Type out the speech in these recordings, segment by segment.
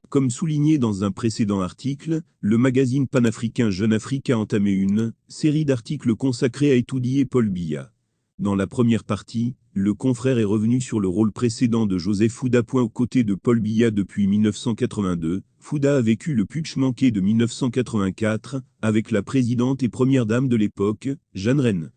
Comme souligné dans un précédent article, le magazine panafricain Jeune Afrique a entamé une série d'articles consacrés à étudier Paul Biya. Dans la première partie, le confrère est revenu sur le rôle précédent de Joseph Fouda. Aux côtés de Paul Biya depuis 1982, Fouda a vécu le putsch manqué de 1984, avec la présidente et première dame de l'époque, Jeanne Reine.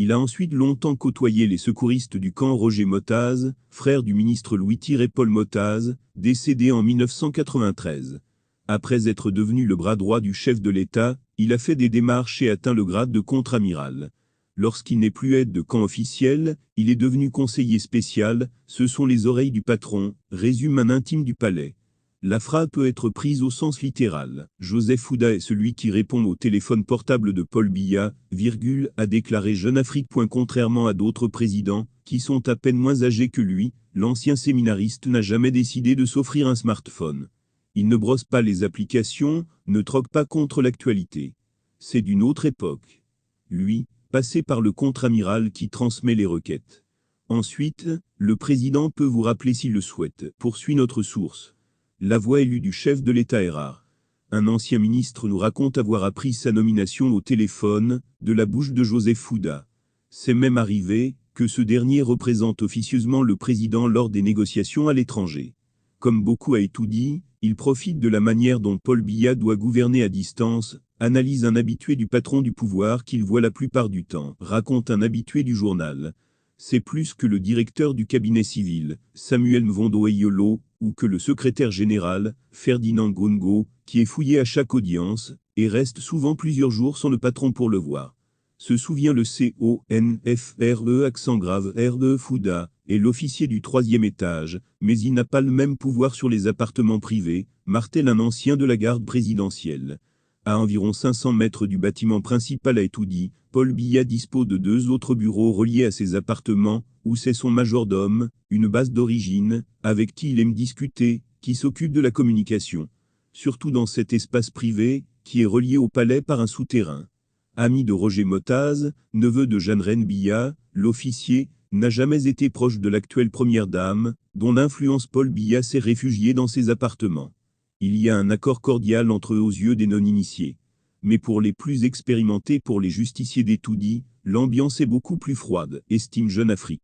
Il a ensuite longtemps côtoyé les secouristes du camp Roger Motaz, frère du ministre Louis-Paul Motaz, décédé en 1993. Après être devenu le bras droit du chef de l'État, il a fait des démarches et atteint le grade de contre-amiral. Lorsqu'il n'est plus aide de camp officiel, il est devenu conseiller spécial, ce sont les oreilles du patron, résume un intime du palais. La phrase peut être prise au sens littéral. Joseph Fouda est celui qui répond au téléphone portable de Paul Biya, a déclaré Jeune Afrique. Contrairement à d'autres présidents, qui sont à peine moins âgés que lui, l'ancien séminariste n'a jamais décidé de s'offrir un smartphone. Il ne brosse pas les applications, ne troque pas contre l'actualité. C'est d'une autre époque. Lui, passé par le contre-amiral qui transmet les requêtes. Ensuite, le président peut vous rappeler s'il le souhaite, poursuit notre source. La voix élue du chef de l'État est rare. Un ancien ministre nous raconte avoir appris sa nomination au téléphone, de la bouche de Joseph Fouda. C'est même arrivé que ce dernier représente officieusement le président lors des négociations à l'étranger. Comme beaucoup a étudié, il profite de la manière dont Paul Biya doit gouverner à distance, analyse un habitué du patron du pouvoir qu'il voit la plupart du temps, raconte un habitué du journal. C'est plus que le directeur du cabinet civil, Samuel Mvondo Eyolo, ou que le secrétaire général, Ferdinand Gongo, qui est fouillé à chaque audience, et reste souvent plusieurs jours sans le patron pour le voir. Se souvient le CONFRE accent grave RE Fouda, est l'officier du 3e étage, mais il n'a pas le même pouvoir sur les appartements privés, martèle un ancien de la garde présidentielle. À environ 500 mètres du bâtiment principal à Etoudi, Paul Biya dispose de 2 autres bureaux reliés à ses appartements, où c'est son majordome, une base d'origine, avec qui il aime discuter, qui s'occupe de la communication. Surtout dans cet espace privé, qui est relié au palais par un souterrain. Ami de Roger Motaz, neveu de Jeanne Reine Biya, l'officier, n'a jamais été proche de l'actuelle première dame, dont l'influence Paul Biya s'est réfugié dans ses appartements. Il y a un accord cordial entre eux aux yeux des non-initiés. Mais pour les plus expérimentés, pour les justiciers d'Etoudi, l'ambiance est beaucoup plus froide, estime Jeune Afrique.